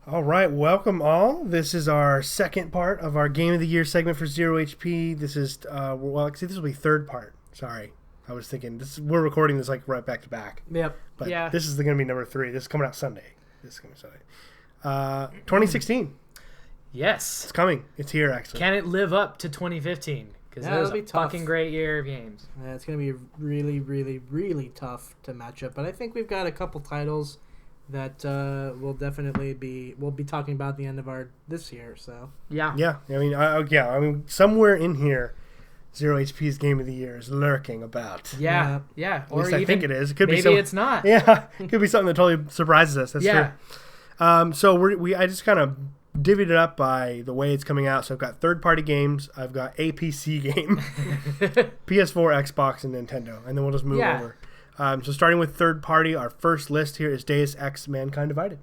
All right, welcome all. This is our second part of our Game of the Year segment for Zero HP. This is, actually, this will be third part. Sorry, I was thinking we're recording this like right back to back. Yep. But yeah. This is going to be number 3. This is coming out Sunday. 2016. Yes. It's coming. It's here, actually. Can it live up to 2015? Because it was a fucking great year of games. Yeah, it's going to be really, really, really tough to match up. But I think we've got a couple titles that we'll be talking about at the end of this year. So yeah. I mean, somewhere in here, Zero HP's Game of the Year is lurking about. Yeah. At least I think it is. It could maybe be it's not. Yeah, it could be something that totally surprises us. That's true. So I just kind of divvied it up by the way it's coming out. So I've got third-party games. I've got a PC game, PS4, Xbox, and Nintendo, and then we'll just move over. So starting with third party, our first list here is Deus Ex: Mankind Divided.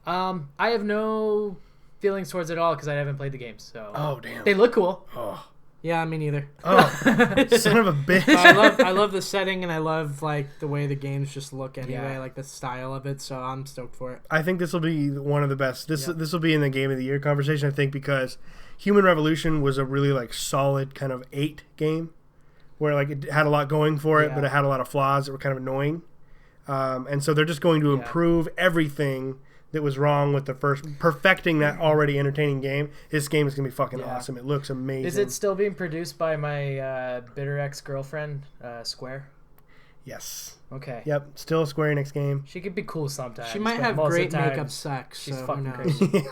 I have no feelings towards it all because I haven't played the games. So oh damn, they look cool. Oh yeah, me neither. Oh, son of a bitch! I love the setting and I love like the way the games just look anyway, like the style of it. So I'm stoked for it. I think this will be one of the best. This will be in the Game of the Year conversation. I think because Human Revolution was a really like solid kind of 8 game. Where like it had a lot going for it, but it had a lot of flaws that were kind of annoying. And so they're just going to improve everything that was wrong with the first, perfecting that already entertaining game. This game is going to be fucking awesome. It looks amazing. Is it still being produced by my bitter ex-girlfriend, Square? Yes. Okay. Yep. Still a Square Enix game. She could be cool sometimes. She might have great makeup sex. She's so fucking who knows? crazy.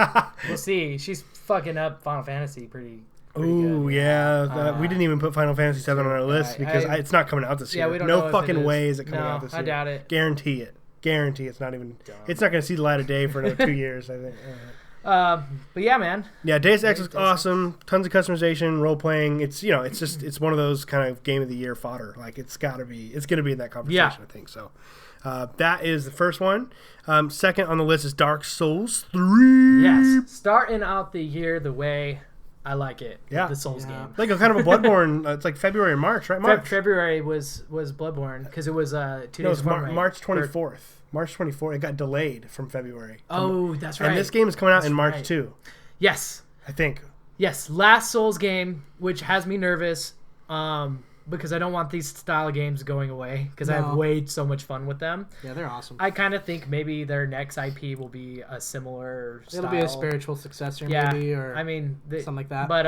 We'll see. She's fucking up Final Fantasy pretty Ooh, good. Yeah. We didn't even put Final Fantasy 7 on our list because it's not coming out this year. We don't know no fucking way is it coming out this year. I doubt it. Guarantee it. It's not even. Dumb. It's not going to see the light of day for another 2 years, I think. But yeah, man. Yeah, Deus Ex is awesome. Tons of customization, role playing. It's it's one of those kind of Game of the Year fodder. Like it's going to be in that conversation. I think so. That is the first one. Second on the list is Dark Souls 3. Yes, starting out the year the way I like it. Yeah, the Souls game. Like a kind of a Bloodborne. It's like February and March, right? March. February was Bloodborne because it was 2 days before. March 24th. March 24th. It got delayed from February. Oh, that's right. And this game is coming out in March too. Yes. I think. Yes, last Souls game, which has me nervous, because I don't want these style of games going away because I have way so much fun with them. Yeah, they're awesome. I kind of think maybe their next IP will be a similar style. It'll be a spiritual successor, maybe, or something like that. But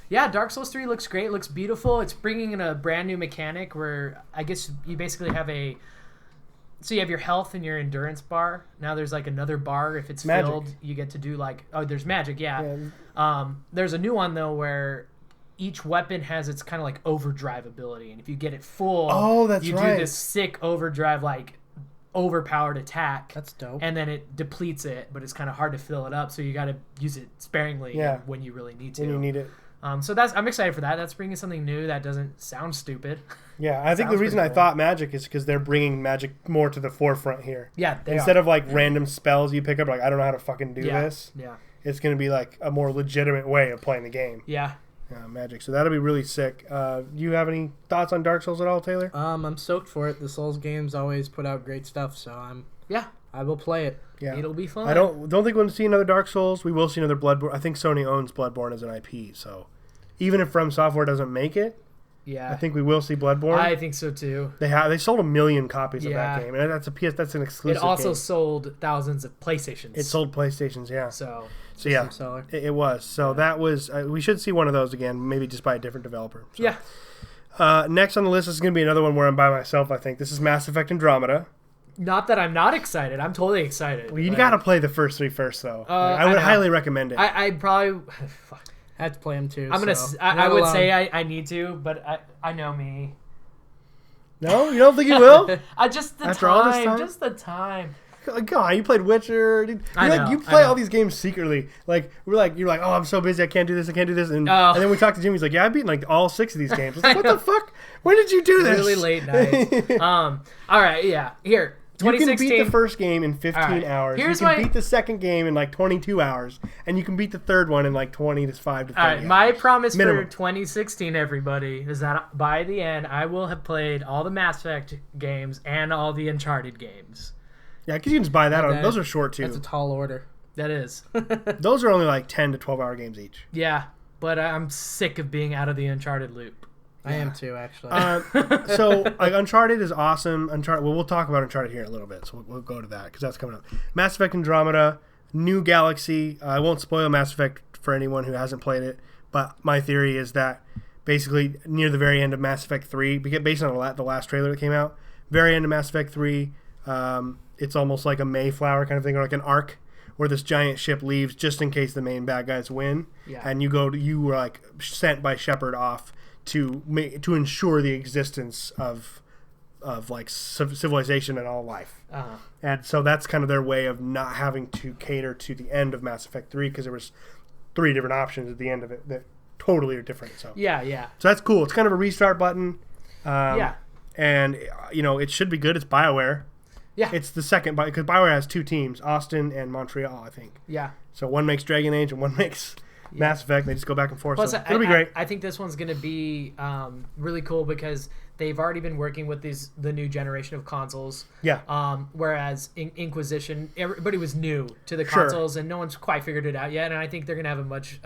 yeah, Dark Souls 3 looks great. It looks beautiful. It's bringing in a brand new mechanic where I guess you basically have so you have your health and your endurance bar. Now there's like another bar. If it's filled, you get to do there's magic, There's a new one though where each weapon has its kind of like overdrive ability, and if you get it full, you do this sick overdrive, like overpowered attack. That's dope. And then it depletes it, but it's kind of hard to fill it up, so you got to use it sparingly when you really need to. When you need it. So I'm excited for that. That's bringing something new that doesn't sound stupid. Yeah, I think the reason I thought magic is because they're bringing magic more to the forefront here. Yeah, instead of like random spells you pick up, like I don't know how to fucking do this. Yeah, it's gonna be like a more legitimate way of playing the game. Yeah. Magic. So that'll be really sick. Do you have any thoughts on Dark Souls at all, Taylor? I'm stoked for it. The Souls games always put out great stuff, so I will play it. Yeah, it'll be fun. I don't think we'll see another Dark Souls. We will see another Bloodborne. I think Sony owns Bloodborne as an IP, so even if From Software doesn't make it, I think we will see Bloodborne. I think so too. They sold 1 million copies of that game, and that's an exclusive. It also game. Sold thousands of PlayStations. It sold PlayStations, yeah. So yeah, it was. So that was. We should see one of those again, maybe just by a different developer. So. Yeah. Next on the list is going to be another one where I'm by myself. I think this is Mass Effect Andromeda. Not that I'm not excited. I'm totally excited. Well, you got to play the first 3 first, though. I would highly recommend it. I probably. Fuck. I have to play them too. I would say I need to, but I know me. No, you don't think you will? Just the time. Come on, you played Witcher. You play all these games secretly. Like you're like, oh, I'm so busy, I can't do this, and then we talked to Jimmy. He's like, yeah, I've beaten like all 6 of these games. I was like, what the fuck? When did you do this? Really late nights. All right, yeah. Here, 2016. You can beat the first game in 15 hours. You can beat the second game in like 22 hours, and you can beat the third one in like 25 to 30 hours. My promise for 2016, everybody, is that by the end, I will have played all the Mass Effect games and all the Uncharted games. Yeah, because you can just buy that. Those are short too. That's a tall order. That is. Those are only like 10 to 12 hour games each. Yeah, but I'm sick of being out of the Uncharted loop. I am too, actually. So, like, Uncharted is awesome. Uncharted. Well, we'll talk about Uncharted here in a little bit, so we'll go to that because that's coming up. Mass Effect Andromeda, New Galaxy. I won't spoil Mass Effect for anyone who hasn't played it, but my theory is that basically near the very end of Mass Effect 3, based on the last trailer that came out, very end of Mass Effect 3, it's almost like a Mayflower kind of thing, or like an arc where this giant ship leaves just in case the main bad guys win, and you were like sent by Shepard off to ensure the existence of like civilization and all life. And so that's kind of their way of not having to cater to the end of Mass Effect 3 because there was 3 different options at the end of it that totally are different. So yeah. So that's cool. It's kind of a restart button. And it should be good. It's BioWare. Yeah. It's the second because BioWare has 2 teams, Austin and Montreal, I think. Yeah. So one makes Dragon Age and one makes Mass Effect. They just go back and forth. Plus, so it'll be great. I think this one's going to be really cool because they've already been working with the new generation of consoles. Yeah. Whereas Inquisition, everybody was new to the consoles and no one's quite figured it out yet. And I think they're going to have a much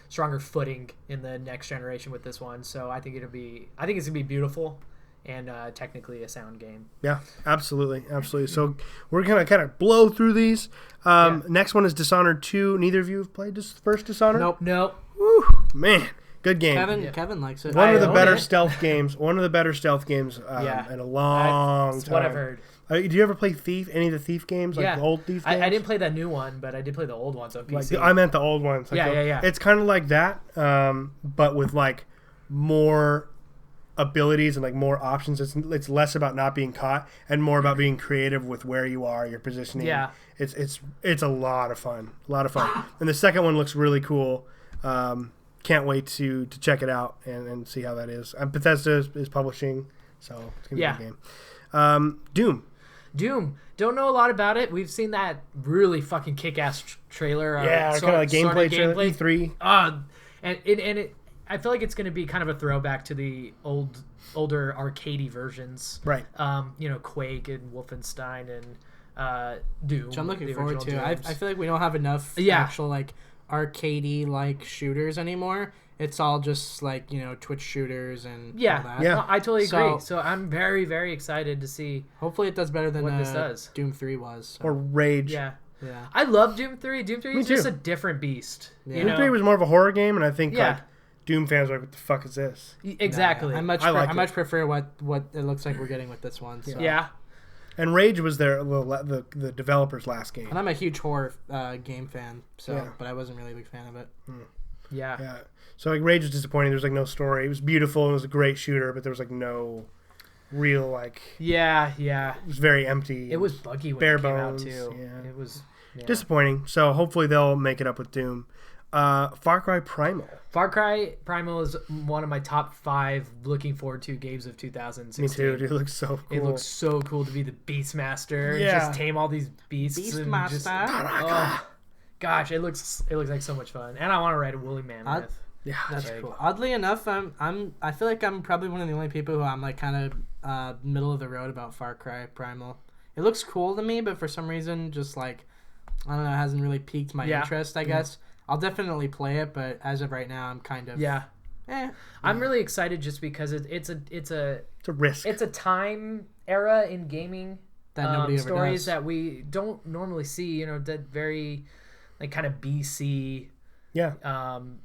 stronger footing in the next generation with this one. So I think it's going to be beautiful and technically a sound game. Yeah, absolutely. So we're going to kind of blow through these. Next one is Dishonored 2. Neither of you have played this first Dishonored? Nope. Woo, man, good game. Kevin likes it. One of the better stealth games. One of the better stealth games in a long time. That's what I've heard. Do you ever play Thief? Any of the Thief games? Like the old Thief games? I didn't play that new one, but I did play the old ones on PC. I meant the old ones. Yeah. It's kind of like that, but with like more abilities and like more options. It's less about not being caught and more about being creative with where you are, your positioning. Yeah. It's a lot of fun. And the second one looks really cool. Can't wait to check it out and see how that is. Bethesda is publishing, so it's gonna be a good game. Doom. Don't know a lot about it. We've seen that really fucking kick-ass trailer. Kind of like gameplay trailer. E3. And it I feel like it's going to be kind of a throwback to the older arcadey versions. Right. Quake and Wolfenstein and Doom. Which I'm looking forward to. I feel like we don't have enough actual like arcadey like shooters anymore. It's all just like, Twitch shooters and all that. Yeah, no, I totally agree. So I'm very, very excited to see. Hopefully it does better than what this does. Doom 3 was. So. Or Rage. Yeah. I love Doom 3. Doom 3 is just a different beast. Yeah. Doom 3 was more of a horror game, and I think like Doom fans are like, what the fuck is this? Exactly. I much prefer what it looks like we're getting with this one. So. Yeah. And Rage was the developer's last game. And I'm a huge horror game fan, but I wasn't really a big fan of it. Yeah. So like Rage was disappointing. There was like no story. It was beautiful. It was a great shooter, but there was like no real like. Yeah. It was very empty. It was buggy when bare it came bones, out too. Yeah. It was disappointing. So hopefully they'll make it up with Doom. Far Cry Primal. Far Cry Primal is one of my top 5 looking forward to games of 2016. Me too. Dude, it looks so cool. It looks so cool to be the Beastmaster and just tame all these beasts. Beastmaster. Gosh, it looks like so much fun, and I want to ride a woolly mammoth. Yeah, that's cool. Oddly enough, I feel like I'm probably one of the only people who I'm like kind of middle of the road about Far Cry Primal. It looks cool to me, but for some reason, just like I don't know, it hasn't really piqued my interest. I guess I'll definitely play it, but as of right now, I'm kind of I'm really excited just because it's a risk. It's a time era in gaming that nobody ever stories does. that we don't normally see. That very like kind of BC.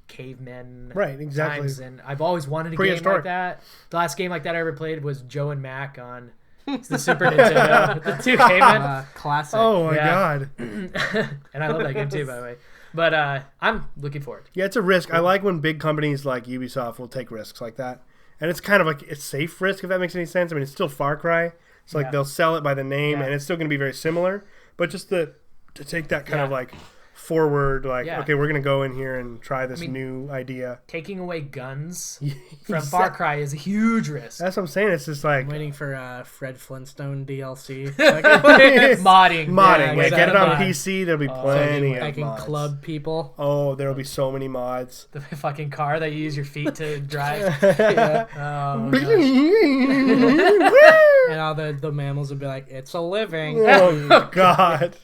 Cavemen times, and I've always wanted a game like that. The last game like that I ever played was Joe and Mac on the Super Nintendo. The 2 cavemen. Classic. Oh my god. And I love that game too, by the way. But I'm looking forward. Yeah, it's a risk. I like when big companies like Ubisoft will take risks like that. And it's kind of like a safe risk, if that makes any sense. I mean, it's still Far Cry. It's like they'll sell it by the name, and it's still going to be very similar. But just to take that kind of like forward, like, Yeah. okay, we're gonna go in here and try this new idea. Taking away guns from Far Cry is a huge risk. That's what I'm saying. It's just like I'm waiting for Fred Flintstone DLC. Modding. modding. Yeah, Get it on mod. PC. There'll be plenty I of can mods. club people. Oh, there'll be so many mods. The fucking car that you use your feet to drive. Yeah. Oh, And all the mammals would be like, it's a living. Oh God,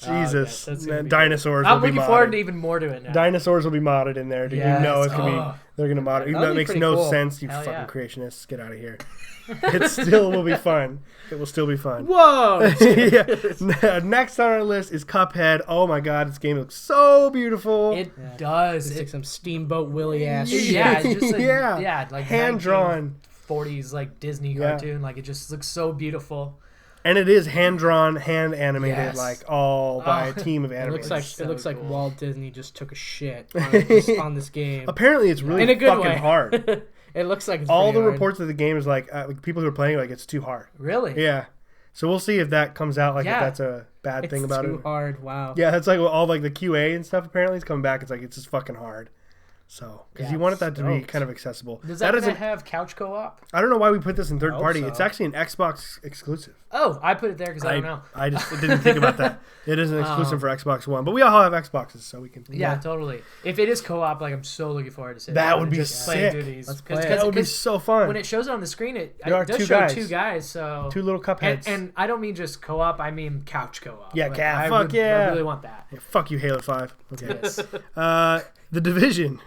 yes, Jesus! that's gonna be Dinosaurs I'm will be looking modded. forward to even more to it now. Dinosaurs will be modded in there. Dude. Yes. You know it's gonna Oh. be. They're gonna mod it. Even though That'd it be makes pretty no cool. sense. You Hell fucking yeah. creationists, get out of here. It still will be fun. It will still be fun. Whoa! Yeah. Next on our list is Cuphead. Oh my God, this game looks so beautiful. It does. It's like some Steamboat Willie ass shit. Yeah, it's just like, Yeah. like Hand drawn. 40s like Disney cartoon. Like it just looks so beautiful. And it is hand drawn, hand animated, Yes. like all by a team of It animators. looks like So it looks like cool. Walt Disney just took a shit on this game. Apparently, it's really In a good fucking way. hard. It looks like it's All pretty the hard. reports of the game is like people who are playing like it's too hard. Really? Yeah. So we'll see if that comes out. Like Yeah. if that's a bad It's thing about too it. hard. Wow. Yeah, it's like all like the QA and stuff. Apparently, is coming back. It's like it's just fucking hard. So because Yeah, you wanted that to be stoked. kind of accessible. Does that doesn't. have couch co-op? I don't know why we put this in third hope party. so. It's actually an Xbox exclusive. Oh, I put it there because I don't know. I just didn't think about that. It is an exclusive Oh. for Xbox One, but we all have Xboxes, so we can. Yeah, totally. If it is co-op, like I'm so looking forward to sitting That down would and be just playing sick. through these. Let's play it. That would be so fun. When it shows it on the screen, it There are does two show guys. two guys. So Two little cupheads. and I don't mean just co-op. I mean couch co-op. Yeah, Like, fuck I yeah. I really want that. Yeah, fuck you, Halo 5. Okay. Yes. The Division.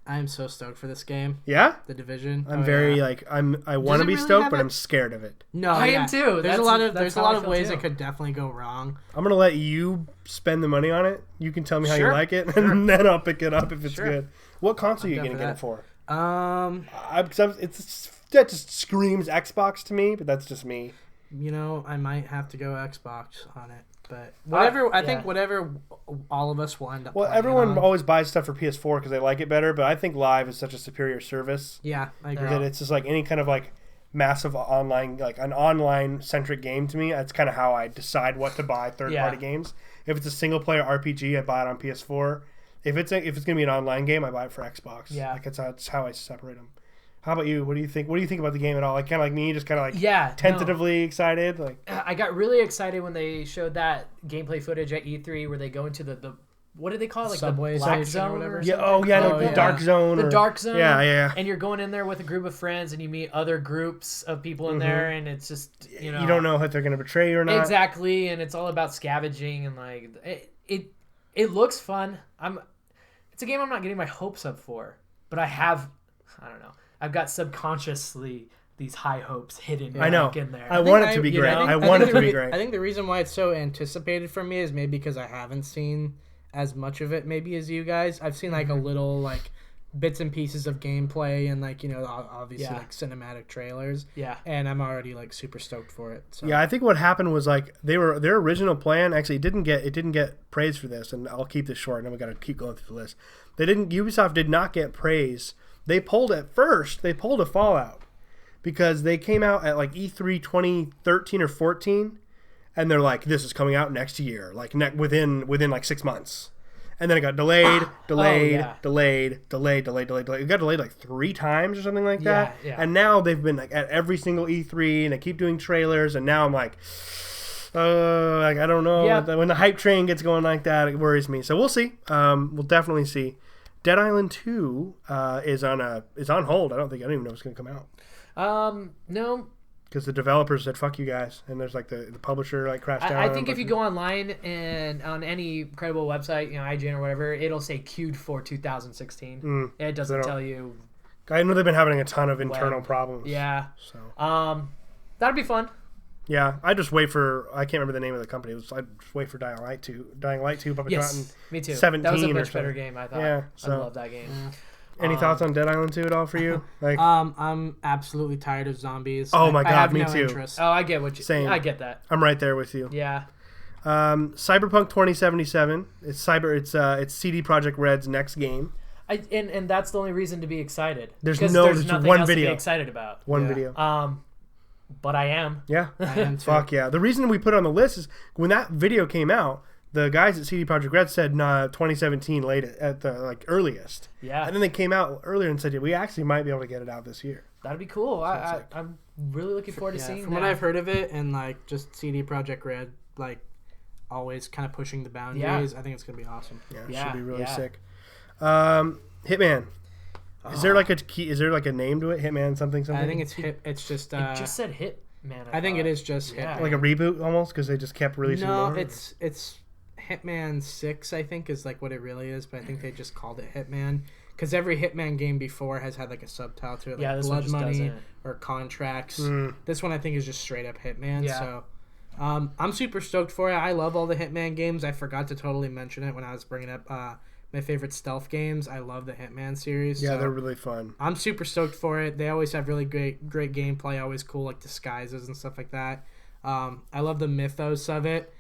I am so stoked for this game. Yeah? The Division. I'm Oh, very yeah. like I want to it be really stoked, have but it? I'm scared of it. No, I yeah. am too. There's a lot of That's there's a how lot I of feel ways too. it could definitely go wrong. I'm gonna let you spend the money on it. You can tell me how you Sure. like it, and then I'll pick it up if it's Sure. good. What console are you down gonna for get that. it for? That just screams Xbox to me, but that's just me. You know, I might have to go Xbox on it, but whatever. I think yeah. whatever all of us will end up. Well, playing everyone on. always buys stuff for PS4 because they like it better, but I think Live is such a superior service Yeah, I agree. that it's just like any kind of like massive online, like an online centric game to me. That's kind of how I decide what to buy third party games. If it's a single player RPG, I buy it on PS4. If it's gonna be an online game, I buy it for Xbox. Yeah. Like that's how I separate them. How about you? What do you think? What do you think about the game at all? Like kind of like me, just kind of like Yeah, tentatively excited. Like I got really excited when they showed that gameplay footage at E3 where they go into the what do they call it? Like Subway the black station or zone whatever? or yeah, something? oh yeah, no, Oh, the yeah. dark zone. The or- dark zone. Yeah. And you're going in there with a group of friends and you meet other groups of people in there and it's just, you know. You don't know if they're gonna betray you or not. Exactly, and it's all about scavenging and like it looks fun. It's a game I'm not getting my hopes up for, but I don't know. I've got subconsciously these high hopes hidden I know. back in there. I want it to be you great. know, I want it to the be re- great. I think the reason why it's so anticipated for me is maybe because I haven't seen as much of it maybe as you guys. I've seen like a little like bits and pieces of gameplay and like, you know, obviously Yeah. like cinematic trailers. Yeah. And I'm already like super stoked for it. So Yeah, I think what happened was like their original plan actually didn't get praise for this, and I'll keep this short. And we got to keep going through the list. Ubisoft did not get praise. They pulled a Fallout because they came out at like E3 2013 or 14, and they're like, this is coming out next year, like within like 6 months. And then it got delayed. yeah. It got delayed like 3 times or something like that. Yeah. And now they've been like at every single E3, and they keep doing trailers. And now I'm like, like I don't know. Yeah. When the hype train gets going like that, it worries me. So we'll see. We'll definitely see. Dead Island 2 is on hold. I don't even know it's going to come out No. because the developers said fuck you guys, and there's like the publisher like crashed down. I think if you go online and on any credible website, you know, IGN or whatever, it'll say queued for 2016. It doesn't tell you. I know they've been having a ton of internal problems. Yeah. So That'd be fun. yeah, I just wait for I can't remember the name of the company. I just wait for Dying Light 2, Papa Yes, me too. 17 That was a or much better something. game. I thought. Yeah, I so- love that game. Any thoughts on Dead Island 2 at all for you? Like, I'm absolutely tired of zombies. Oh my I God, have me no too. interest. Oh, I get what you. Same. I get that. I'm right there with you. Yeah. Cyberpunk 2077. It's CD Projekt Red's next game. And that's the only reason to be excited. There's because no- there's there's nothing one else to video. be excited about. One Yeah. video. But I am. Yeah. I am too. Fuck yeah. The reason we put it on the list is when that video came out, the guys at CD Projekt Red said 2017 late at the earliest. Yeah. And then they came out earlier and said, we actually might be able to get it out this year. That'd be cool. I'm really looking forward to seeing from that. what I've heard of it, and like just CD Projekt Red, like always kind of pushing the boundaries. I think it's gonna be awesome. Yeah, it should be really sick. Hitman. Is there a name to it? Hitman something? I think it's just. It just said Hitman. I think it is just Hitman. Like a reboot almost, because they just kept releasing more? No, it's Hitman 6, I think, is like what it really is, but I think they just called it Hitman. Because every Hitman game before has had like a subtitle to it, like Blood Money or Contracts. This one I think is just straight up Hitman. Yeah. So I'm super stoked for it. I love all the Hitman games. I forgot to totally mention it when I was bringing up my favorite stealth games. I love the Hitman series. Yeah, they're really fun. I'm super stoked for it. They always have really great gameplay, always cool like disguises and stuff like that. I love the mythos of it.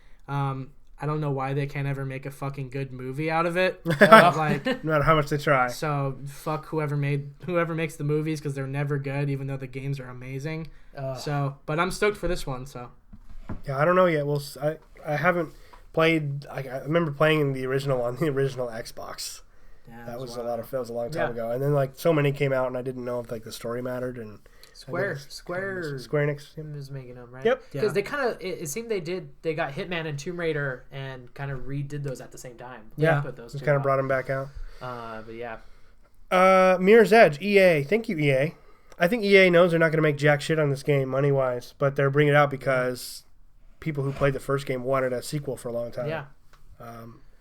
I don't know why they can't ever make a fucking good movie out of it. Like, no matter how much they try. So fuck whoever makes the movies, because they're never good, even though the games are amazing. But I'm stoked for this one. So yeah, I don't know yet. I haven't played. I remember playing the original on the original Xbox. Yeah, that was a long time ago. And then like so many came out, and I didn't know if like the story mattered. And Square Enix is making them, right? Yep. Because they kind of it seemed they got Hitman and Tomb Raider and kind of redid those at the same time. Yeah, put those just kind of brought them back out. But yeah. Mirror's Edge, EA. Thank you, EA. I think EA knows they're not going to make jack shit on this game money wise, but they're bringing it out because people who played the first game wanted a sequel for a long time. Yeah.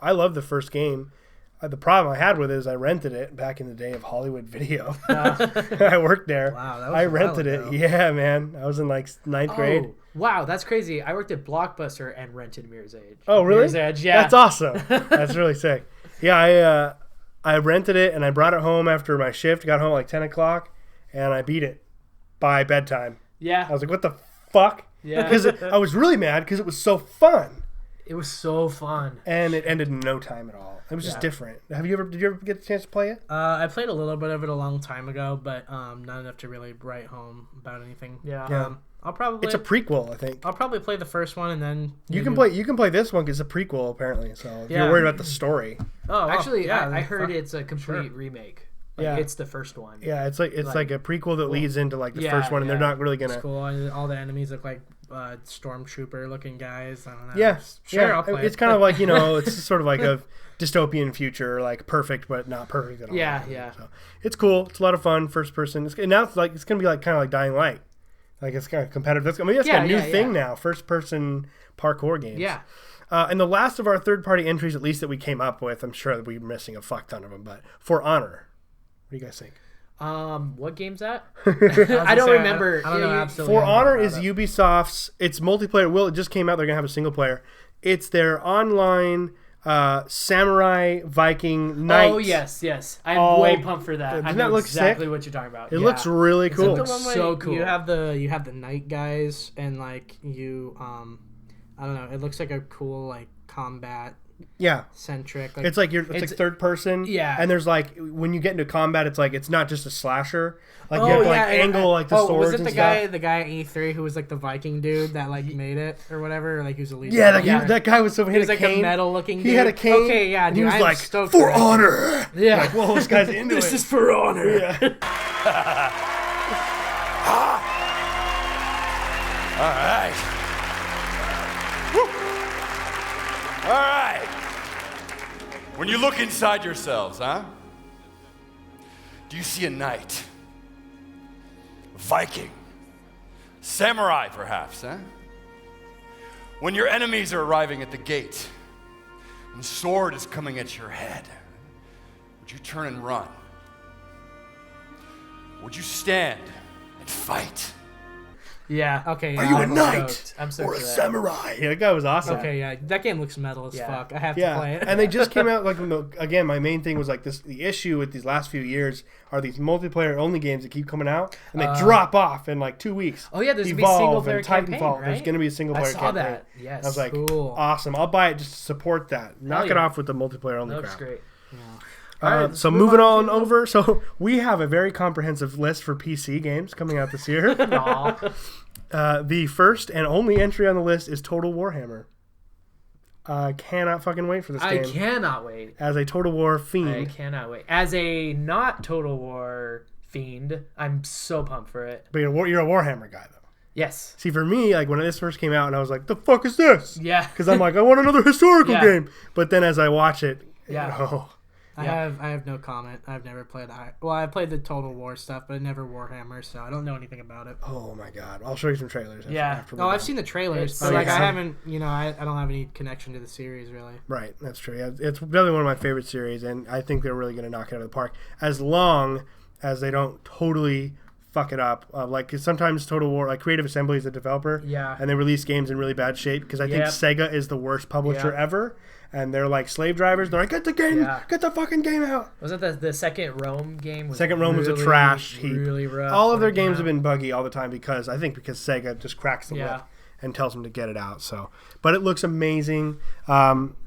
I love the first game. The problem I had with it is I rented it back in the day of Hollywood Video. I worked there. Wow, that was I rented it. Yeah, man. I was in like 9th grade. Wow, that's crazy. I worked at Blockbuster and rented Mirror's Edge. Oh, really? Mirror's Edge, yeah. That's awesome. That's really sick. Yeah, I rented it and I brought it home after my shift. Got home at like 10 o'clock and I beat it by bedtime. Yeah. I was like, what the fuck? Yeah. Because I was really mad because it was so fun. It was so fun. And it ended in no time at all. It was just different. Did you ever get the chance to play it? I played a little bit of it a long time ago, but not enough to really write home about anything. Yeah. I'll probably. It's a prequel, I think. I'll probably play the first one and then. You can play this one because it's a prequel apparently. So if you're worried about the story. Oh, actually, I heard it's a complete remake. Like, it's the first one. Yeah, it's like a prequel that leads into like the first one, and they're not really gonna. It's cool. And all the enemies look like stormtrooper looking guys. I don't know. Yeah, sure. I'll play. It's kind of like it's sort of like a dystopian future, like perfect but not perfect at all. Yeah. So it's cool. It's a lot of fun. First person. And now it's gonna be like kind of like Dying Light. Like it's kind of competitive. That's a new thing now. First person parkour games. Yeah. And the last of our third party entries, at least that we came up with, I'm sure that we're missing a fuck ton of them, but For Honor. What do you guys think? What game's that? I don't remember. I don't know. Absolutely. For Honor is Ubisoft's. It's multiplayer. It just came out. They're gonna have a single player. It's their online samurai Viking knight. Oh yes. I'm way pumped for that. Doesn't I know that look exactly sick? What you're talking about. It looks really cool. Is that the one where so cool. You have the knight guys and like you I don't know. It looks like a cool like combat. Yeah, centric. Like, it's like third person. Yeah, and there's like when you get into combat, it's not just a slasher. Like you have to angle like the swords. Was it the guy at E3 who was like the Viking dude that like made it or whatever? Or, like he was a leader. Yeah, that guy was so he was like a metal looking. Dude. He had a cane. Okay, yeah, dude, he was I'm like stoked for honor. Yeah, like, whoa, this guy's into this is for honor. Yeah. All right. All right. When you look inside yourselves, do you see a knight? Viking? Samurai, perhaps, When your enemies are arriving at the gate, and the sword is coming at your head, would you turn and run? Would you stand and fight? Yeah. Okay. Are you a knight I'm or a samurai? Yeah, that guy was awesome. Okay. Yeah, that game looks metal as fuck. I have to play it. And they just came out again. My main thing was like this. The issue with these last few years are these multiplayer only games that keep coming out and they drop off in like 2 weeks. Oh yeah, there's gonna be a single player campaign, right? There's gonna be a single player campaign. I saw that. Yes. I was like, cool. Awesome. I'll buy it just to support that. Knock it off with the multiplayer only crap. Looks great. Yeah. Right, so moving on over. So we have a very comprehensive list for PC games coming out this year. Aw. The first and only entry on the list is Total Warhammer. I cannot fucking wait for this game. I cannot wait. As a Total War fiend. I cannot wait. As a not Total War fiend, I'm so pumped for it. But you're a Warhammer guy, though. Yes. See, for me, like when this first came out, and I was like, "The fuck is this?" Yeah. Because I'm like, I want another historical Yeah. game. But then as I watch it, Yeah. oh, I have no comment. I've never played I played the Total War stuff, but never Warhammer, so I don't know anything about it. oh my god, I'll show you some trailers. Yeah. After we're Oh, I've done. seen the trailers, It's but like so- I haven't, I don't have any connection to the series really. Right, that's true. Yeah, it's definitely one of my favorite series, and I think they're really going to knock it out of the park. As long as they don't totally fuck it up. Like, 'cause sometimes Total War, like Creative Assembly is a developer, Yeah. and they release games in really bad shape, because I think Yep. Sega is the worst publisher Yep. ever, and they're like slave drivers. They're like, get the game, Yeah. get the fucking game out. Wasn't the second Rome game? Second Rome was a trash heap. Really rough. All of their when it came games have out. been buggy all the time because Sega just cracks the Yeah. whip and tells them to get it out. So, but it looks amazing.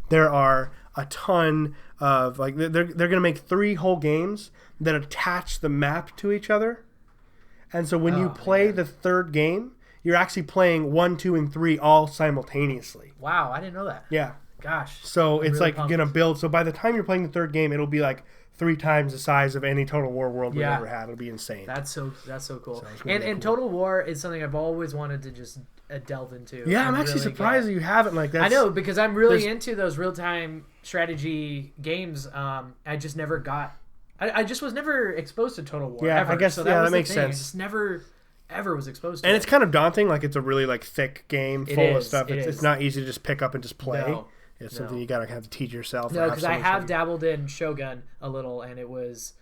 There are a ton of like they're going to make 3 whole games that attach the map to each other, and so when you play the third game, you're actually playing 1, 2, and 3 all simultaneously. Wow, I didn't know that. Yeah. Gosh. So it's really like pumped. going to build. So by the time you're playing the third game, it'll be like 3 times the size of any Total War world we've Yeah. ever had. It'll be insane. That's so cool. So it's gonna be And cool. Total War is something I've always wanted to just delve into. Yeah, I'm and actually really surprised that you haven't like that. I know, because I'm really there's- into those real-time strategy games. I just never got... I just was never exposed to Total War. Yeah, ever. I guess- so yeah, was that the makes thing. I sense. just never, ever was exposed to And it. it's kind of daunting. Like, it's a really like thick game It full of is, stuff. it It's is. not easy to just pick up and just play. No, It's no. something you gotta have to teach yourself. or No, because I someone have show you. dabbled in Shogun a little, and it was...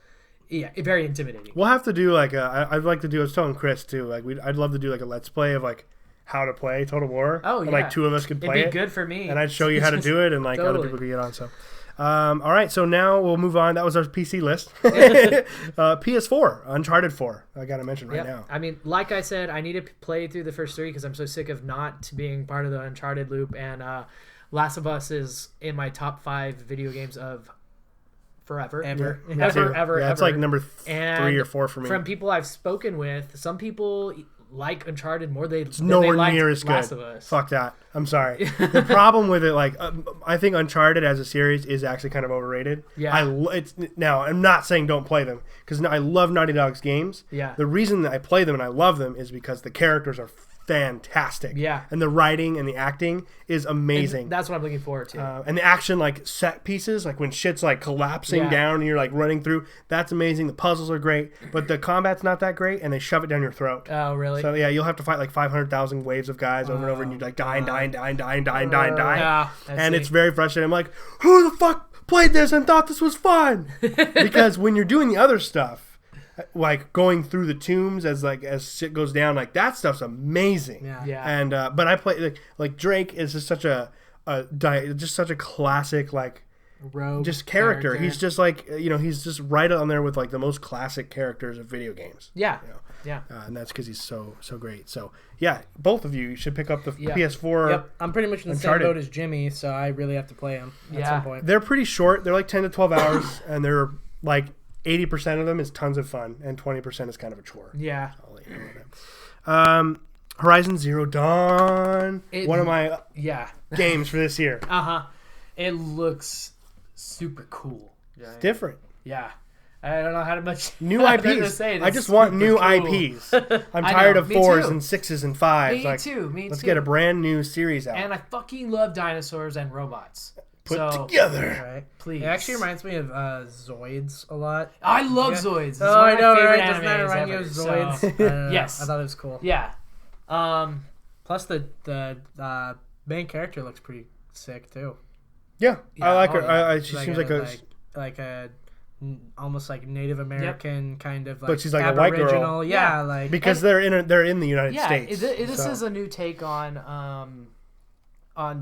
Yeah, very intimidating. We'll have to do like I'd like to do. I was telling Chris too. Like I'd love to do like a let's play of like how to play Total War. Oh, and, yeah. like 2 of us could play It'd be it, good for me. and I'd show you how to do it, and like other Totally. people could get on. So, all right. So now we'll move on. That was our PC list. PS4, Uncharted 4. I gotta mention right Yep. now. I mean, like I said, I need to play through the first 3 because I'm so sick of not being part of the Uncharted loop. And Last of Us is in my top 5 video games of forever. Ever. Me too. Ever. Yeah, it's like number 3 And or 4 for me. From people I've spoken with, some people like Uncharted more than Nowhere they liked near as good. Last of Us. Fuck that. I'm sorry. The problem with it, like, I think Uncharted as a series is actually kind of overrated. Yeah. Now, I'm not saying don't play them, because I love Naughty Dog's games. Yeah. The reason that I play them and I love them is because the characters are fantastic. Yeah. And the writing and the acting is amazing. And that's what I'm looking forward to. And the action, like set pieces, like when shit's like collapsing Yeah. down and you're like running through, that's amazing. The puzzles are great, but the combat's not that great, and they shove it down your throat. Oh, really? So yeah, you'll have to fight like 500,000 waves of guys over and over, and you like die, Yeah, and it's very frustrating. I'm like, who the fuck played this and thought this was fun? Because when you're doing the other stuff, like going through the tombs as shit goes down, like that stuff's amazing. Yeah. Yeah. And but I play like Drake is just such a classic like Rogue just character. He's just like he's just right on there with like the most classic characters of video games. Yeah. You know? Yeah. And that's because he's so great. So yeah, both of you should pick up the Yeah. PS4. Yep, I'm pretty much in the Uncharted. same boat as Jimmy, so I really have to play them at Yeah. some point. They're pretty short. They're like 10 to 12 hours, and they're like 80% of them is tons of fun, and 20% is kind of a chore. Yeah. I'll let you know that. Horizon Zero Dawn, one of my Yeah. games for this year. It looks super cool. Different. Yeah. I don't know how much New better to IPs. say. I It's just want super new cool. IPs. I'm I tired know, of me 4s too. and 6s and 5s. Me like, too. Me let's too. get a brand new series out. And I fucking love dinosaurs and robots. Put So, together. Right. Please. It actually reminds me of Zoids a lot. I love Yeah. Zoids. It's Oh, one I of my know, favorite right? Doesn't that animes remind you ever, of so- Zoids? I don't know. Yes. I thought it was cool. Yeah. Plus, the main character looks pretty sick too. Yeah, Yeah, I like oh, her. yeah. She seems like a... like a almost like Native American kind of like. But she's like a white girl. Aboriginal. Yeah, Yeah. like Because they're in the United Yeah. States. This so. is a new take on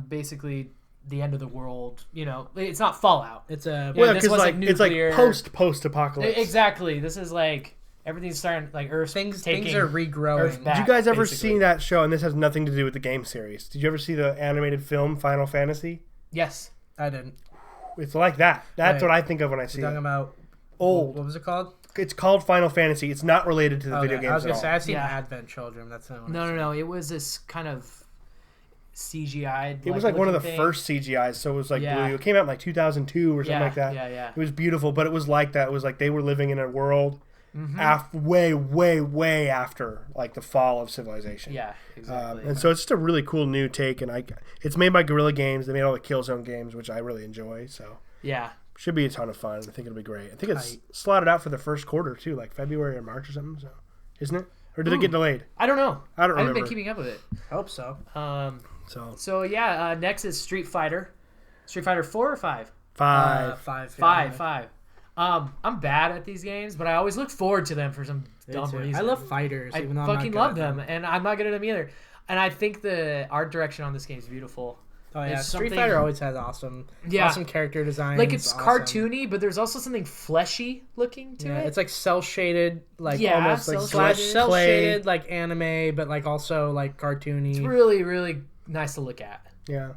basically the end of the world. You know, it's not Fallout. it's a Yeah, Well, this because wasn't like it's like nuclear. post-apocalypse. Exactly. This is like everything's starting like Earth. things taking are regrowing. Earth back. Did you guys ever basically. see that show? And this has nothing to do with the game series. Did you ever see the animated film Final Fantasy? Yes. I didn't. It's like that. That's Right. what I think of when I see You're talking it. about Old. What was it called? It's called Final Fantasy. It's not related to the video I games was at gonna all. say I've seen Yeah. Advent Children. That's not. No. It was this kind of CGI. It was like one of the thing. first CGIs, so it was like Yeah. blue. It came out in like 2002 or something like that. Yeah. It was beautiful, but it was like that. It was like they were living in a world way after like the fall of civilization. Yeah, exactly. And so it's just a really cool new take, and it's made by Guerrilla Games. They made all the Killzone games, which I really enjoy. So yeah. should be a ton of fun. I think it'll be great. I think it's slotted out for the first quarter too, like February or March or something. So, isn't it? Or did it get delayed? I don't know. I don't remember. I haven't been keeping up with it. Hope so. So yeah. Next is Street Fighter. Street Fighter 4 or 5? 5. 5. Five. I'm bad at these games, but I always look forward to them for some dumb reason. I love fighters. I even though fucking I'm not love good at them, and I'm not good at them either. And I think the art direction on this game is beautiful. Oh yeah, It's Street something- Fighter always has awesome character designs. Like it's awesome. cartoony, but there's also something fleshy looking to it. It's like cell shaded, like Yeah, almost like cel-shaded. cell shaded, like anime, but like also like cartoony. It's really, really nice to look at. Yeah.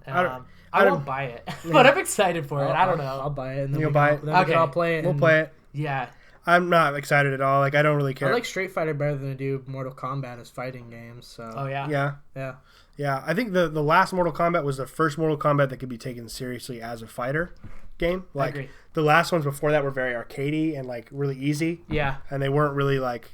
I won't buy it, but I'm excited for it. I don't know. I'll buy it. And then You'll we buy can- it? Then we Okay. can all play it. We'll and- play it. Yeah. I'm not excited at all. Like I don't really care. I like Street Fighter better than I do Mortal Kombat as fighting games. So Oh yeah. Yeah. Yeah, I think the last Mortal Kombat was the first Mortal Kombat that could be taken seriously as a fighter game. I Like agree. the last ones before that were very arcadey and like really easy, Yeah. and they weren't really like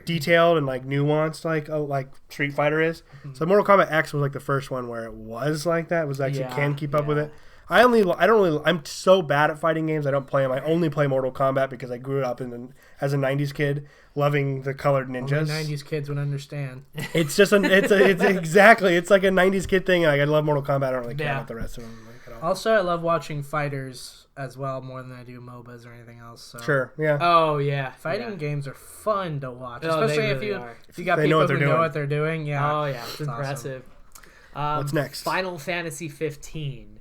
detailed and like nuanced like Street Fighter is. So Mortal Kombat X was like the first one where it was like that. It was actually can keep up with it. I'm so bad at fighting games. I don't play them. I only play Mortal Kombat because I grew up as a '90s kid, loving the colored ninjas. only 90s kids would understand. It's just it's exactly. It's like a '90s kid thing. Like I love Mortal Kombat. I don't really care about the rest of them like, at all. Also, I love watching fighters as well more than I do MOBAs or anything else. So. Sure. Yeah. Oh yeah. Fighting games are fun to watch, Oh, they especially really are. if you got They know people what they're who know doing. what they're doing. Yeah. Oh yeah. It's awesome. impressive. What's next? Final Fantasy 15.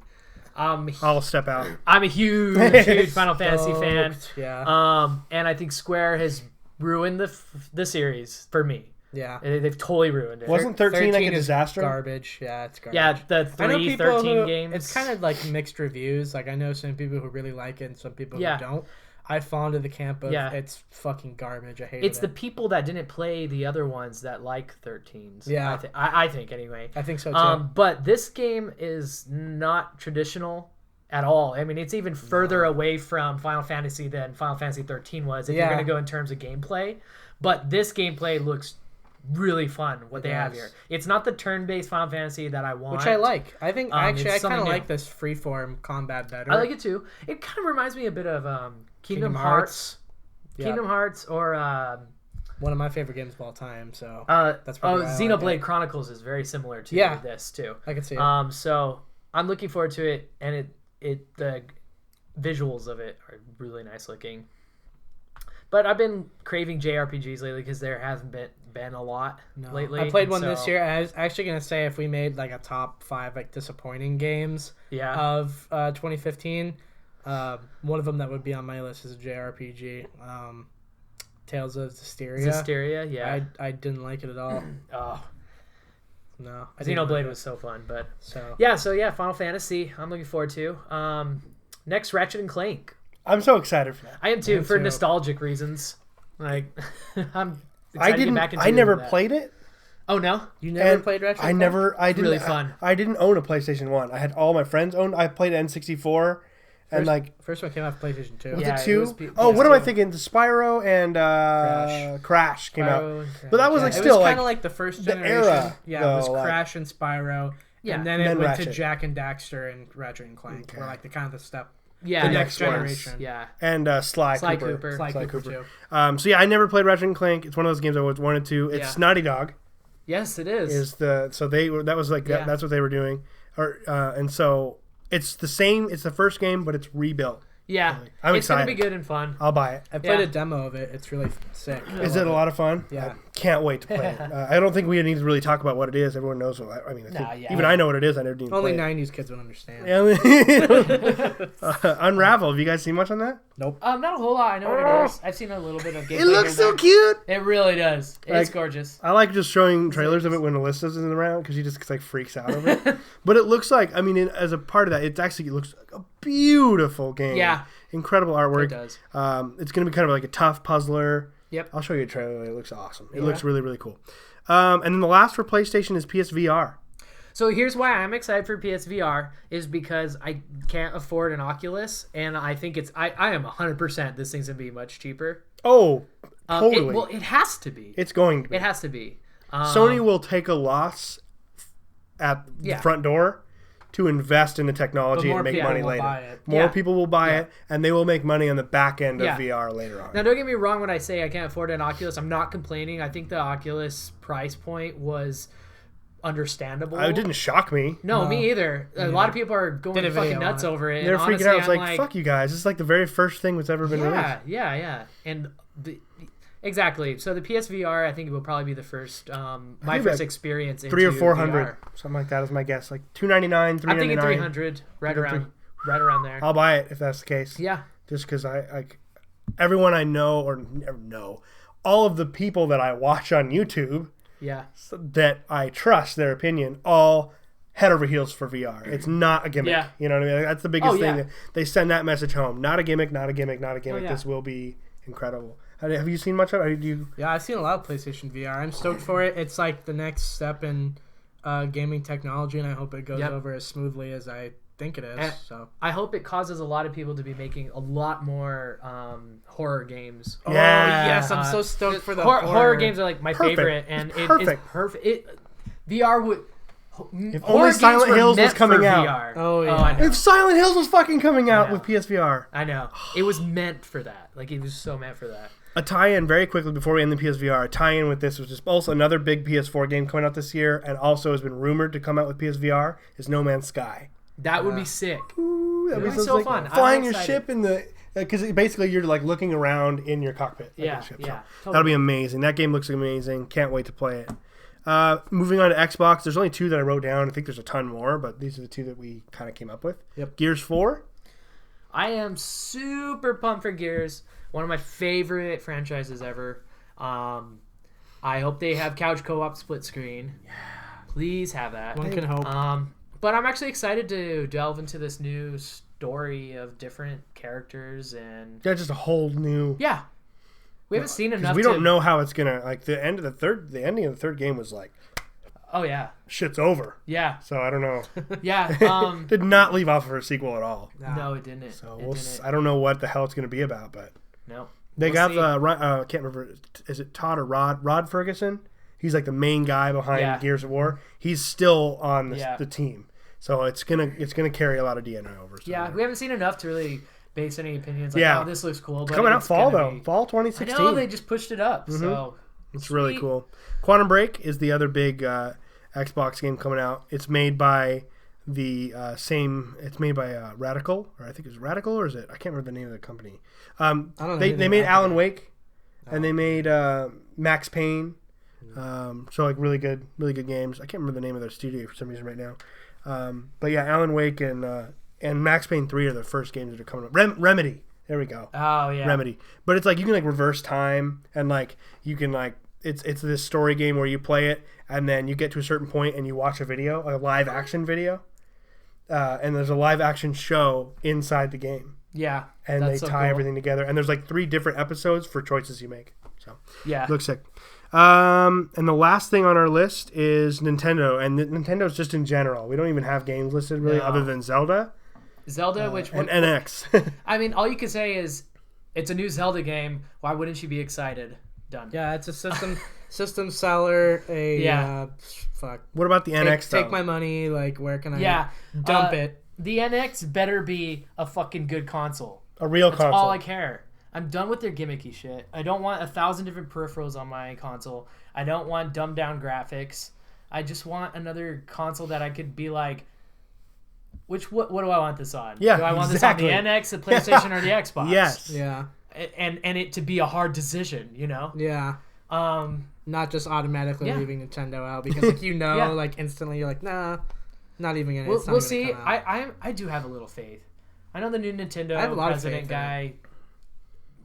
I'll step out. I'm a huge Final Fantasy fan. Yeah. And I think Square has ruined the series for me. Yeah. They've totally ruined it. Wasn't 13 like a is disaster? Garbage. Yeah, it's garbage. Yeah, the I know 3, people 13 who, games. It's kind of like mixed reviews. Like I know some people who really like it and some people who don't. I fall into the camp of it's fucking garbage. I hate it. It's the people that didn't play the other ones that like 13s. Yeah. I think anyway. I think so too. But this game is not traditional at all. I mean, it's even further away from Final Fantasy than Final Fantasy 13 was if you're going to go in terms of gameplay. But this gameplay looks really fun, what they have here. It's not the turn-based Final Fantasy that I want. Which I like. I think actually I it's kind of something like this freeform combat better. I like it too. It kind of reminds me a bit of Kingdom Hearts. Yeah. Kingdom Hearts or one of my favorite games of all time. So that's probably why I Xenoblade like it. Chronicles is very similar to this too. I can see it. So I'm looking forward to it, and the visuals of it are really nice looking. But I've been craving JRPGs lately because there hasn't been a lot lately. I played one this year. I was actually gonna say if we made like a top 5 like disappointing games of 2015, one of them that would be on my list is a JRPG. Tales of Zestiria. Zestiria, yeah. I didn't like it at all. Oh, no. Xenoblade was so fun, but so Final Fantasy. I'm looking forward to. Next, Ratchet and Clank. I'm so excited for that. I am too, for nostalgic reasons. Like, I'm excited to get back into I never that. played it. Oh no, you never played Ratchet? I didn't. Really fun. I didn't own a PlayStation 1. I had all my friends owned. I played N64, and first one came out for PlayStation 2. was Yeah, it 2? it was What am I PS2. thinking? The Spyro and Crash came out. Spyro and Crash. But that was like It still was like kind of like the first the generation. era, Yeah, it was though, like- Crash and Spyro. Yeah. And then And it then went to Ratchet. Jak and Daxter and Ratchet and Clank. Were like the kind of the step. Yeah, the next next ones. generation. Yeah, and Sly Sly Cooper. Cooper. Sly Cooper too. So yeah, I never played Ratchet and Clank. It's one of those games I always wanted to. It's Naughty Dog. yes, it is. That's what they were doing, and so it's the same. It's the first game, but it's rebuilt. Yeah, I'm it's excited. gonna be good and fun. I'll buy it. I played Yeah. a demo of it. It's really sick. Is it a lot of fun? Yeah. I can't wait to play it. I don't think we need to really talk about what it is. Everyone knows what I mean. Even I know what it is. I never need to Only play 90s kids would understand. it. Unravel. Have you guys seen much on that? Nope. Not a whole lot. I know what it is. I've seen a little bit of gameplay. It looks here so and cute. there. It really does. It's Like- gorgeous. I like just showing trailers of it when Alyssa's isn't around because she just like freaks out over it. But it looks like, as a part of that, it looks like a beautiful game. Yeah. Incredible artwork. It does. It's going to be kind of like a tough puzzler. Yep. I'll show you a trailer. It looks awesome. It looks really, really cool. And then the last for PlayStation is PSVR. So here's why I'm excited for PSVR is because I can't afford an Oculus, and I think I am 100% this thing's gonna be much cheaper. Oh, totally. It has to be. It's going to be. It has to be. Sony will take a loss at the front door to invest in the technology and make money later. More people will buy it, and they will make money on the back end of VR later on. Now, don't get me wrong when I say I can't afford an Oculus. I'm not complaining. I think the Oculus price point was understandable. It didn't shock me. No, me either. A lot of people are going fucking nuts over it. They're freaking out. It's like, fuck you guys. It's like the very first thing that's ever been released. Yeah. And exactly. So the PSVR, I think, will probably be the first, my first experience into 300 or 400, VR. something like that is my guess. Like $299, $399. I'm thinking 300, right around there. I'll buy it if that's the case. Yeah. Just because everyone I know or never know, all of the people that I watch on YouTube, that I trust their opinion, all head over heels for VR. It's not a gimmick. You know what I mean? That's the biggest thing. They send that message home. Not a gimmick, not a gimmick, not a gimmick. This will be incredible. Have you seen much of it? Yeah, I've seen a lot of PlayStation VR. I'm stoked for it. It's like the next step in gaming technology, and I hope it goes over as smoothly as I think it is. So I hope it causes a lot of people to be making a lot more horror games. Oh yes, I'm so stoked for the horror games are like my favorite, and it is perfect. VR would. If only Silent Hills was coming out. VR. Oh yeah. If Silent Hills was fucking coming out with PSVR. I know. It was meant for that. Like, it was so meant for that. A tie-in very quickly before we end the PSVR. A tie-in with this was just also another big PS4 game coming out this year, and also has been rumored to come out with PSVR. Is No Man's Sky. That would be sick. Ooh, that would be so fun. Flying your ship in the because basically you're like looking around in your cockpit. Ship. Totally. That'll be amazing. That game looks amazing. Can't wait to play it. Moving on to Xbox, there's only two that I wrote down. I think there's a ton more, but these are the two that we kind of came up with. Yep. Gears 4. I am super pumped for Gears. One of my favorite franchises ever. I hope they have couch co-op split screen. Yeah. Please have that. One can hope. But I'm actually excited to delve into this new story of different characters and just a whole new. Yeah. We haven't seen enough. We don't know how it's gonna the ending of the third game was like, oh yeah, shit's over. Yeah. So I don't know. Yeah. Did not leave off for a sequel at all. No, it didn't. So I don't know what the hell it's gonna be about, but no. They got I can't remember. Is it Todd or Rod? Rod Ferguson. He's like the main guy behind Gears of War. He's still on the team, so it's gonna carry a lot of DNA over. So yeah, we haven't seen enough to really base any opinions. Like, oh, this looks cool. It's coming out fall though. Fall 2016. I know they just pushed it up, so it's really cool. Quantum Break is the other big Xbox game coming out. It's made by the same. It's made by Radical, or I think it's Radical, or is it? I can't remember the name of the company. I don't know. They made Alan Wake, and they made Max Payne. So like really good games. I can't remember the name of their studio for some reason right now. But yeah, Alan Wake and Max Payne 3 are the first games that are coming up. Remedy. There we go. Oh yeah. Remedy. But it's like you can like reverse time, and like you can like it's this story game where you play it and then you get to a certain point and you watch a live action video. And there's a live action show inside the game. Yeah. And they tie everything together. And there's like 3 different episodes for choices you make. So yeah. Looks sick. And the last thing on our list is Nintendo, and Nintendo's just in general. We don't even have games listed really, other than Zelda, and NX. I mean, all you can say is it's a new Zelda game. Why wouldn't you be excited? Done. Yeah, it's a system seller. Fuck. What about the NX? Take my money. Like, where can I? Dump it. The NX better be a fucking good console. A real console. That's all I care. I'm done with their gimmicky shit. I don't want 1,000 different peripherals on my console. I don't want dumbed down graphics. I just want another console that I could be like, what do I want this on? Yeah, do I want this on the NX, the PlayStation, or the Xbox? Yes. Yeah. And it to be a hard decision, you know? Yeah. Not just automatically leaving Nintendo out because like like instantly you're like, nah, not even gonna. We'll see. I do have a little faith. I know the new Nintendo president guy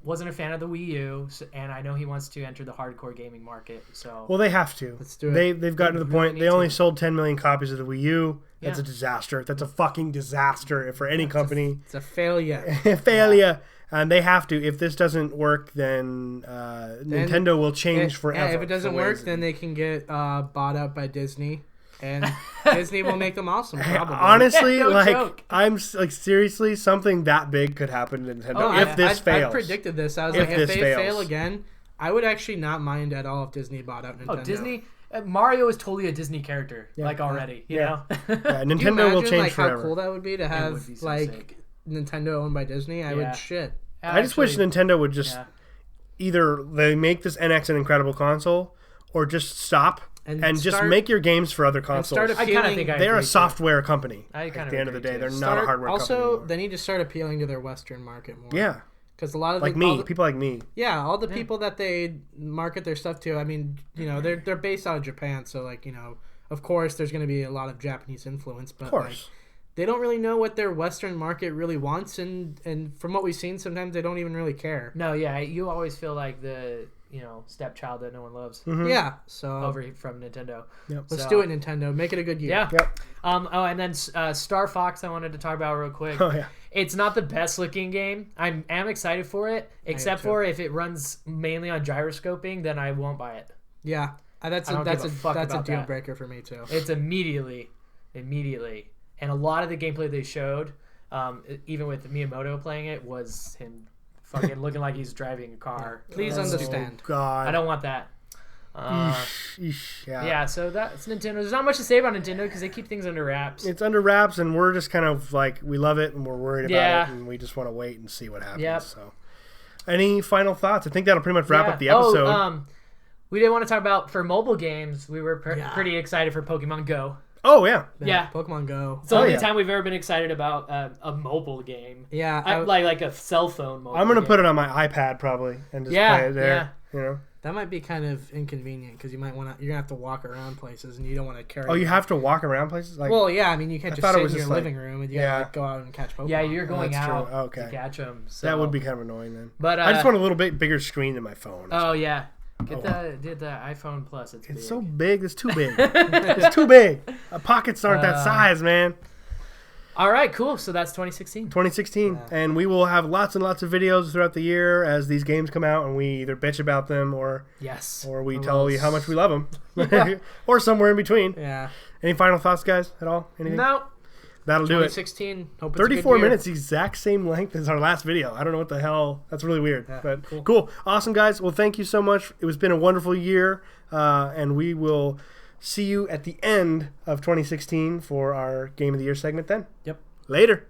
wasn't a fan of the Wii U, and I know he wants to enter the hardcore gaming market. So well, they have to. Let's do it. They've gotten to the point. They only sold 10 million copies of the Wii U. That's a disaster. That's a fucking disaster for any company. It's a failure. Failure. And they have to. If this doesn't work, then Nintendo will change forever. Yeah, if it doesn't work, then they can get bought up by Disney. and Disney will make them awesome. Probably. Honestly, No like joke. I'm like seriously, something that big could happen to Nintendo if this fails. I predicted this. I was If like, this if they fails. fail again, I would actually not mind at all if Disney bought out Nintendo. Oh, Disney. Mario is totally a Disney character, like already. You know. Yeah, Can you Nintendo will imagine, change like, forever. how cool that would be to have would be so like sick. Nintendo owned by Disney? I Yeah. would shit. I just wish Actually, Nintendo would just yeah. either they make this NX an incredible console, or just stop and just start- make your games for other consoles. start I kind of think They're agree a software company. I At kind of the end of the agree day, too. they're not a Start- hardware company. also, anymore. they need to start appealing to their Western market more. Yeah, Because a lot of like the, me, people like me. Yeah, all the people that they market their stuff to, I mean, they're based out of Japan, so like, of course there's going to be a lot of Japanese influence, but Of course. like, they don't really know what their Western market really wants, and from what we've seen, sometimes they don't even really care. No, yeah, you always feel like the stepchild that no one loves Yeah, so over from Nintendo. Yep. let's So- do it, Nintendo. Make it a good year. Yeah. Yep. And then Star Fox, I wanted to talk about real quick. Oh yeah. It's not the best looking game. I am excited for it, except too. for if it runs mainly on gyroscoping, then I won't buy it. Yeah, that's I a don't that's give a a fuck that's a about deal that. breaker for me too. It's immediately, and a lot of the gameplay they showed, even with Miyamoto playing it, was him fucking looking like he's driving a car. Please That's understand. Oh God. I don't want that. Eesh, yeah. Yeah, so that's Nintendo. There's not much to say about Nintendo because they keep things under wraps. It's under wraps, and we're just kind of like we love it, and we're worried about Yeah. it, and we just want to wait and see what happens. Yep. So, any final thoughts? I think that'll pretty much wrap Yeah. up the episode. We didn't want to talk about for mobile games. We were Yeah. pretty excited for Pokemon Go. Oh yeah. Yeah. Pokemon Go. It's the only yeah. time we've ever been excited about a mobile game. Yeah, Like a cell phone mobile I'm gonna game. put it on my iPad probably and just Yeah, play it there. You know. that might be kind of inconvenient because you're gonna have to walk around places and you don't want to carry. Oh, you have to walk around places like. Well, yeah, I mean you can't I just thought it sit was in your just like- living room and you yeah. gotta like, go out and catch Pokemon. Yeah, you're going That's true. out Okay. to catch them. So. that would be kind of annoying then. But I just want a little bit bigger screen than my phone. Oh yeah, get the iPhone Plus. It's big. so big. It's too big. It's too big. Pockets aren't that size, man. All right, cool. So that's 2016. 2016, and we will have lots and lots of videos throughout the year as these games come out, and we either bitch about them or Yes. we tell you how much we love them, or somewhere in between. Yeah. Any final thoughts, guys? At all? Anything? No. That'll do it. 2016. Hope it's a good 34 year. minutes, the exact same length as our last video. I don't know what the hell. That's really weird. Yeah, But cool. Awesome, guys. Well, thank you so much. It's been a wonderful year, and we will see you at the end of 2016 for our Game of the Year segment then. Yep. Later.